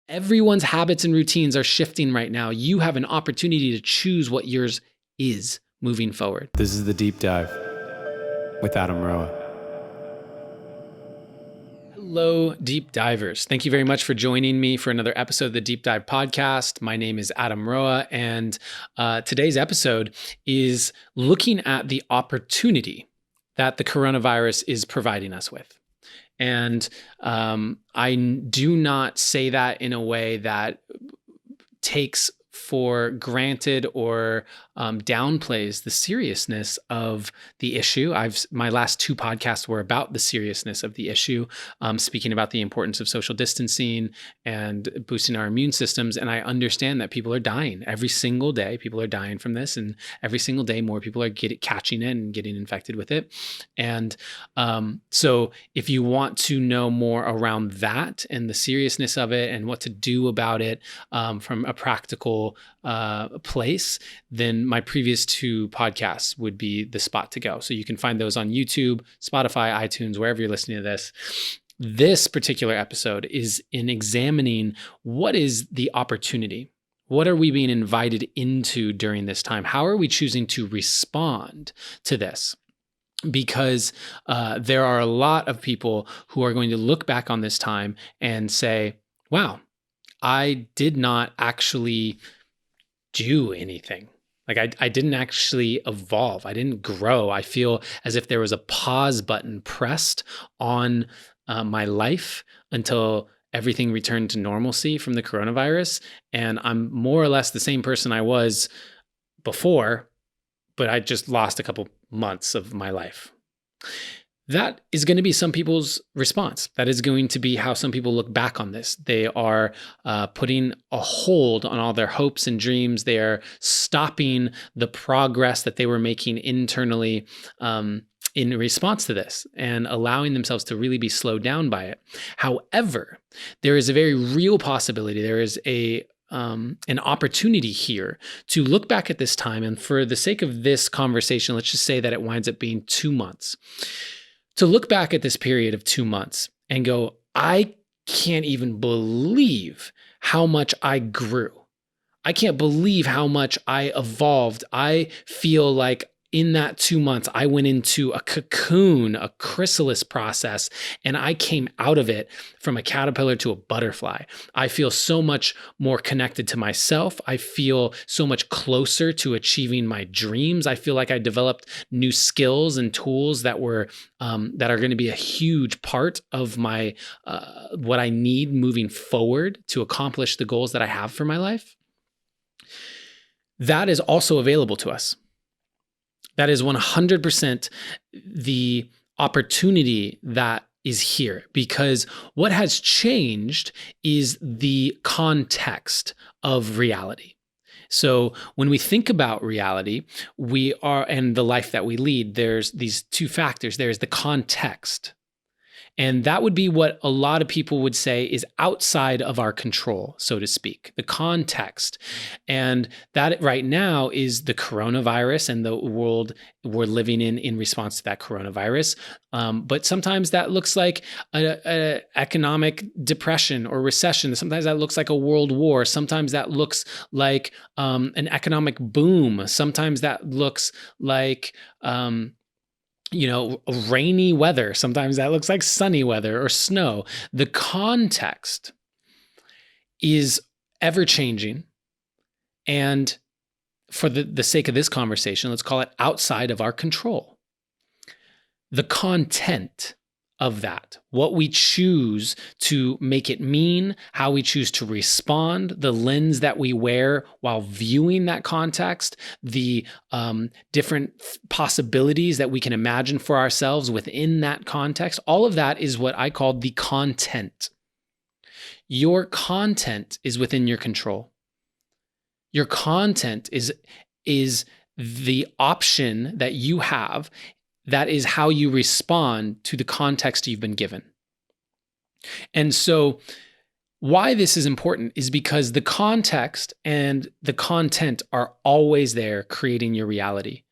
Everyone's habits and routines are shifting right now. You have an opportunity to choose what yours is moving forward. This is The Deep Dive with Adam Roa. Hello, deep divers. Thank you very much for joining me for another episode of the Deep Dive podcast. My name is Adam Roa, and today's episode is looking at the opportunity that the coronavirus is providing us with. And I do not say that in a way that takes for granted or downplays the seriousness of the issue. My last two podcasts were about the seriousness of the issue, speaking about the importance of social distancing and boosting our immune systems. And I understand that people are dying every single day. People are dying from this, and every single day more people are catching it and getting infected with it. And so if you want to know more around that and the seriousness of it and what to do about it from a practical place, then my previous two podcasts would be the spot to go. So you can find those on YouTube, Spotify, iTunes, wherever you're listening to this. This particular episode is in examining what is the opportunity. What are we being invited into during this time? How are we choosing to respond to this? Because there are a lot of people who are going to look back on this time and say, wow, I did not actually do anything. Like I didn't actually evolve. I didn't grow. I feel as if there was a pause button pressed on my life until everything returned to normalcy from the coronavirus. And I'm more or less the same person I was before, but I just lost a couple months of my life. That is going to be some people's response. That is going to be how some people look back on this. They are putting a hold on all their hopes and dreams. They are stopping the progress that they were making internally in response to this and allowing themselves to really be slowed down by it. However, there is a very real possibility. There is an opportunity here to look back at this time. And for the sake of this conversation, let's just say that it winds up being 2 months. To look back at this period of 2 months and go, I can't even believe how much I grew. I can't believe how much I evolved. I feel like in that 2 months, I went into a cocoon, a chrysalis process, and I came out of it from a caterpillar to a butterfly. I feel so much more connected to myself. I feel so much closer to achieving my dreams. I feel like I developed new skills and tools that are going to be a huge part of my what I need moving forward to accomplish the goals that I have for my life. That is also available to us. That is 100% the opportunity that is here, because what has changed is the context of reality. So when we think about reality, and the life that we lead, there's these two factors. There's the context. And that would be what a lot of people would say is outside of our control, so to speak, the context. And that right now is the coronavirus and the world we're living in response to that coronavirus. But sometimes that looks like an economic depression or recession. Sometimes that looks like a world war. Sometimes that looks like an economic boom. Sometimes that looks like rainy weather. Sometimes that looks like sunny weather or snow. The context is ever changing. And for the sake of this conversation, let's call it outside of our control. The content of that, what we choose to make it mean, how we choose to respond, the lens that we wear while viewing that context, the different possibilities that we can imagine for ourselves within that context, all of that is what I call the content. Your content is within your control. Your content is the option that you have. That is how you respond to the context you've been given. And so why this is important is because the context and the content are always there creating your reality.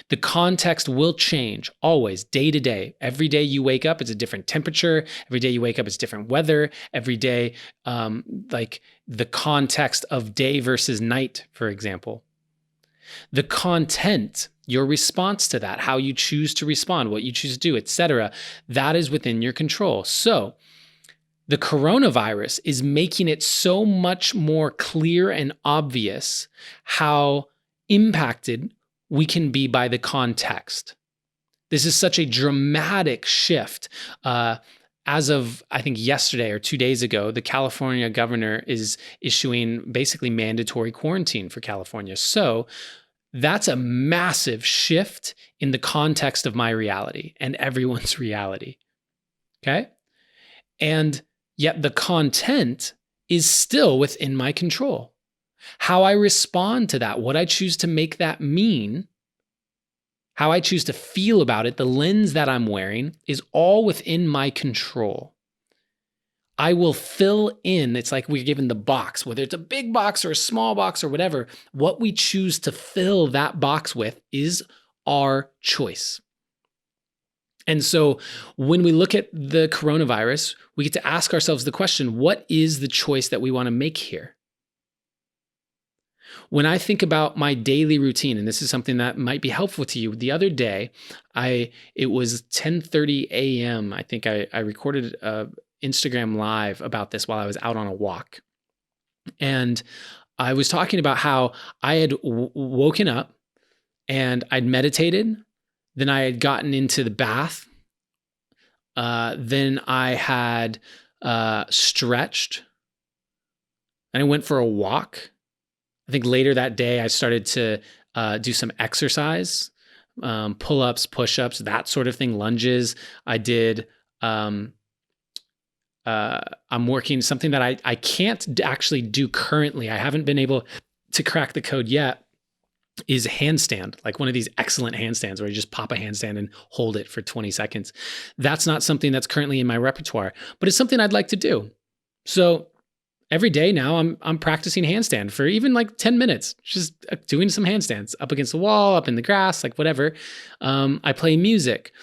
The context will change always, day to day. Every day you wake up, it's a different temperature. Every day you wake up, it's different weather. Every day, like the context of day versus night, for example. The content, your response to that, how you choose to respond, what you choose to do, etc., that is within your control. So the coronavirus is making it so much more clear and obvious how impacted we can be by the context. This is such a dramatic shift. As of, I think, yesterday or 2 days ago, the California governor is issuing basically mandatory quarantine for California. So that's a massive shift in the context of my reality and everyone's reality. Okay? And yet the content is still within my control. How I respond to that, what I choose to make that mean, how I choose to feel about it, the lens that I'm wearing is all within my control. I will fill in, it's like we're given the box, whether it's a big box or a small box or whatever, what we choose to fill that box with is our choice. And so when we look at the coronavirus, we get to ask ourselves the question, what is the choice that we want to make here? When I think about my daily routine, and this is something that might be helpful to you, the other day, it was 10:30 a.m. I think I recorded Instagram Live about this while I was out on a walk. And I was talking about how I had woken up and I'd meditated. Then I had gotten into the bath. Then I had stretched. And I went for a walk. I think later that day I started to do some exercise, pull-ups, push-ups, that sort of thing, lunges. I did... I'm working something that I can't actually do currently. I haven't been able to crack the code yet, is handstand, like one of these excellent handstands where you just pop a handstand and hold it for 20 seconds. That's not something that's currently in my repertoire, but it's something I'd like to do. So every day now I'm practicing handstand for even like 10 minutes, just doing some handstands up against the wall, up in the grass, like whatever. I play music.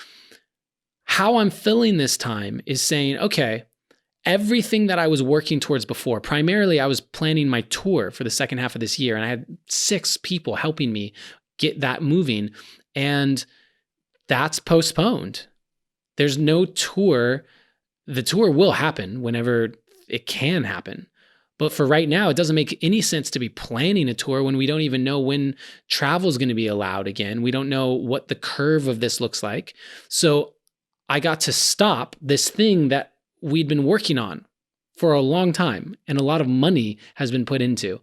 How I'm filling this time is saying, okay, everything that I was working towards before, primarily I was planning my tour for the second half of this year, and I had 6 people helping me get that moving, and that's postponed. There's no tour. The tour will happen whenever it can happen. But for right now, it doesn't make any sense to be planning a tour when we don't even know when travel is going to be allowed again. We don't know what the curve of this looks like. So I got to stop this thing that we'd been working on for a long time and a lot of money has been put into.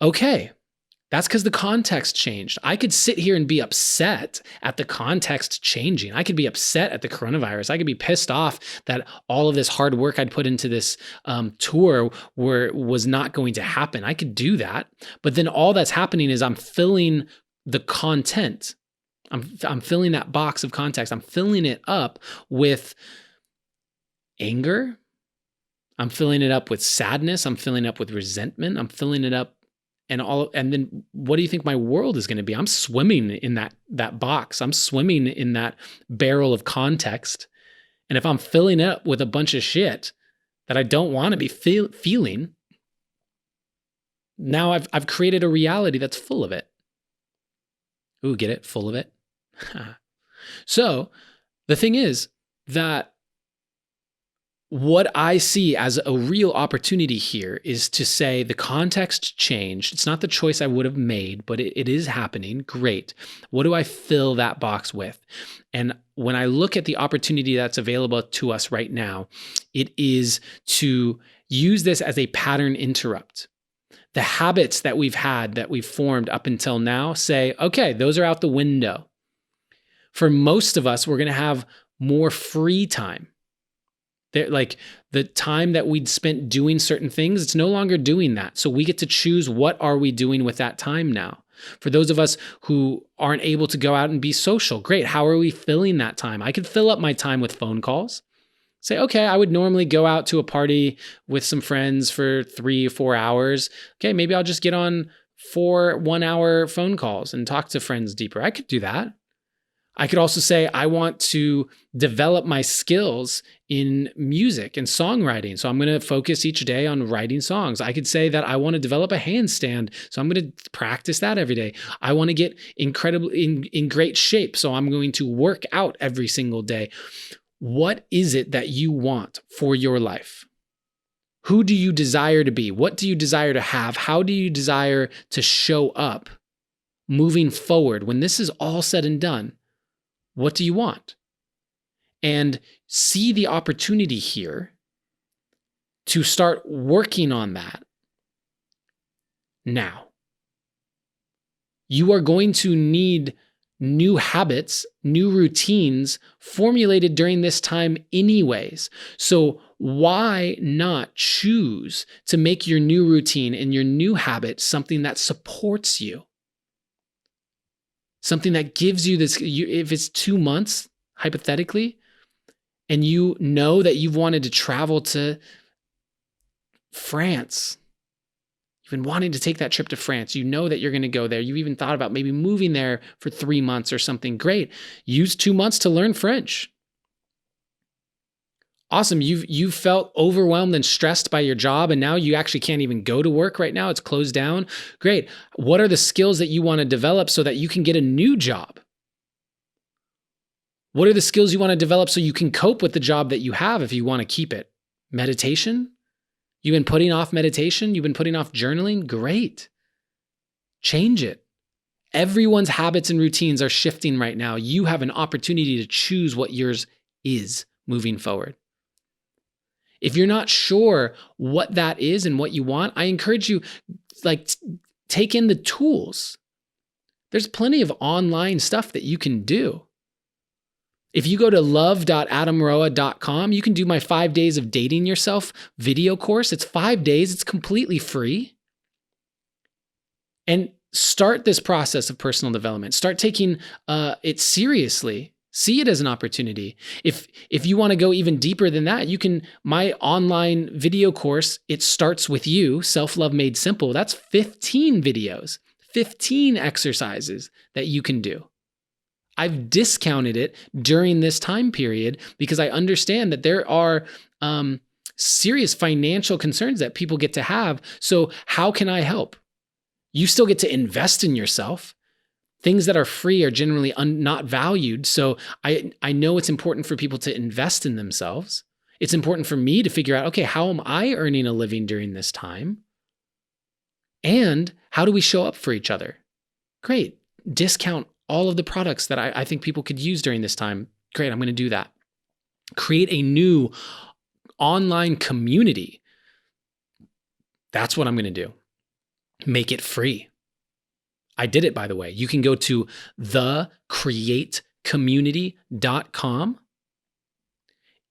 Okay, that's because the context changed. I could sit here and be upset at the context changing. I could be upset at the coronavirus. I could be pissed off that all of this hard work I'd put into this tour was not going to happen. I could do that. But then all that's happening is I'm filling the content. I'm filling that box of context. I'm filling it up with anger. I'm filling it up with sadness. I'm filling it up with resentment. I'm filling it up and then what do you think my world is going to be? I'm swimming in that box. I'm swimming in that barrel of context. And if I'm filling it up with a bunch of shit that I don't want to be feeling, now I've created a reality that's full of it. Ooh, get it? Full of it. So the thing is that what I see as a real opportunity here is to say the context changed. It's not the choice I would have made, but it is happening. Great. What do I fill that box with? And when I look at the opportunity that's available to us right now, it is to use this as a pattern interrupt. The habits that we've had, that we've formed up until now, say, okay, those are out the window. For most of us, we're going to have more free time. Like the time that we'd spent doing certain things, it's no longer doing that. So we get to choose, what are we doing with that time now? For those of us who aren't able to go out and be social, great. How are we filling that time? I could fill up my time with phone calls. Say, okay, I would normally go out to a party with some friends for 3 or 4 hours. Okay, maybe I'll just get on 4 1-hour phone calls and talk to friends deeper. I could do that. I could also say, I want to develop my skills in music and songwriting. So I'm going to focus each day on writing songs. I could say that I want to develop a handstand. So I'm going to practice that every day. I want to get incredibly in great shape. So I'm going to work out every single day. What is it that you want for your life? Who do you desire to be? What do you desire to have? How do you desire to show up moving forward? When this is all said and done, what do you want? And see the opportunity here to start working on that now. You are going to need new habits, new routines formulated during this time anyways. So why not choose to make your new routine and your new habit something that supports you? Something that gives you this, if it's 2 months, hypothetically, and you know that you've wanted to travel to France, you've been wanting to take that trip to France, you know that you're going to go there, you've even thought about maybe moving there for 3 months or something, great. Use 2 months to learn French. Awesome. You've felt overwhelmed and stressed by your job, and now you actually can't even go to work right now. It's closed down. Great. What are the skills that you want to develop so that you can get a new job? What are the skills you want to develop so you can cope with the job that you have if you want to keep it? Meditation? You've been putting off meditation? You've been putting off journaling? Great. Change it. Everyone's habits and routines are shifting right now. You have an opportunity to choose what yours is moving forward. If you're not sure what that is and what you want, I encourage you, take in the tools. There's plenty of online stuff that you can do. If you go to love.adamroa.com, you can do my 5 days of dating yourself video course. It's 5 days. It's completely free. And start this process of personal development. Start taking it seriously. See it as an opportunity. If you want to go even deeper than that, my online video course, It Starts With You, Self-Love Made Simple. That's 15 videos, 15 exercises that you can do. I've discounted it during this time period because I understand that there are serious financial concerns that people get to have. So how can I help? You still get to invest in yourself. Things that are free are generally not valued. So I know it's important for people to invest in themselves. It's important for me to figure out, okay, how am I earning a living during this time? And how do we show up for each other? Great. Discount all of the products that I think people could use during this time. Great, I'm going to do that. Create a new online community. That's what I'm going to do. Make it free. I did it, by the way. You can go to thecreatecommunity.com.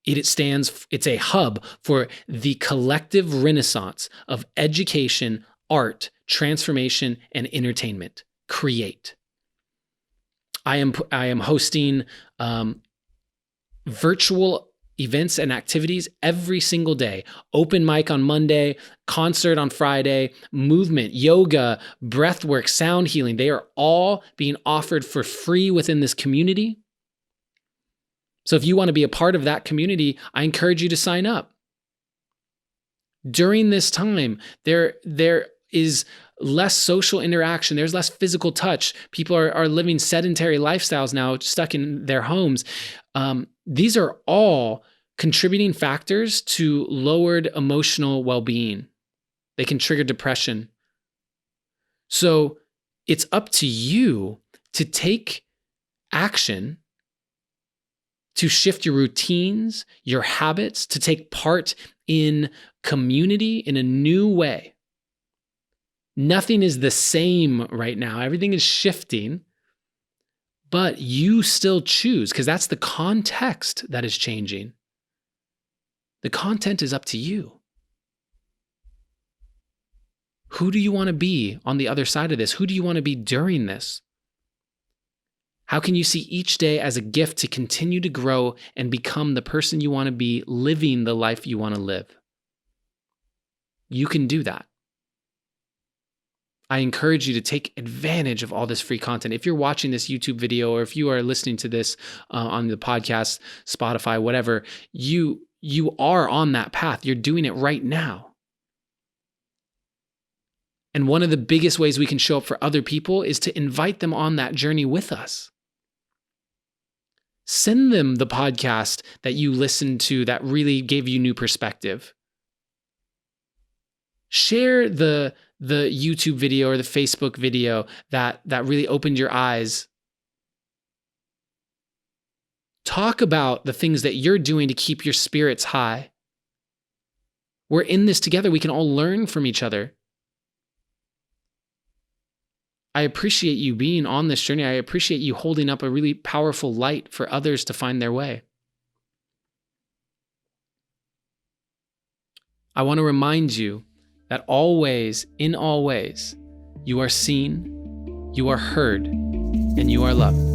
It's a hub for the collective renaissance of education, art, transformation, and entertainment. Create. I am hosting virtual events and activities every single day. Open mic on Monday, concert on Friday, movement, yoga, breathwork, sound healing. They are all being offered for free within this community. So if you want to be a part of that community, I encourage you to sign up. During this time, there is less social interaction. There's less physical touch. People are living sedentary lifestyles now, stuck in their homes. These are all contributing factors to lowered emotional well-being. They can trigger depression. So it's up to you to take action to shift your routines, your habits, to take part in community in a new way. Nothing is the same right now. Everything is shifting, but you still choose because that's the context that is changing. The content is up to you. Who do you want to be on the other side of this? Who do you want to be during this? How can you see each day as a gift to continue to grow and become the person you want to be, living the life you want to live? You can do that. I encourage you to take advantage of all this free content. If you're watching this YouTube video, or if you are listening to this on the podcast, Spotify, whatever, you are on that path. You're doing it right now. And one of the biggest ways we can show up for other people is to invite them on that journey with us. Send them the podcast that you listened to that really gave you new perspective. Share the YouTube video or the Facebook video that really opened your eyes. Talk about the things that you're doing to keep your spirits high. We're in this together. We can all learn from each other. I appreciate you being on this journey. I appreciate you holding up a really powerful light for others to find their way. I want to remind you that always, in all ways, you are seen, you are heard, and you are loved.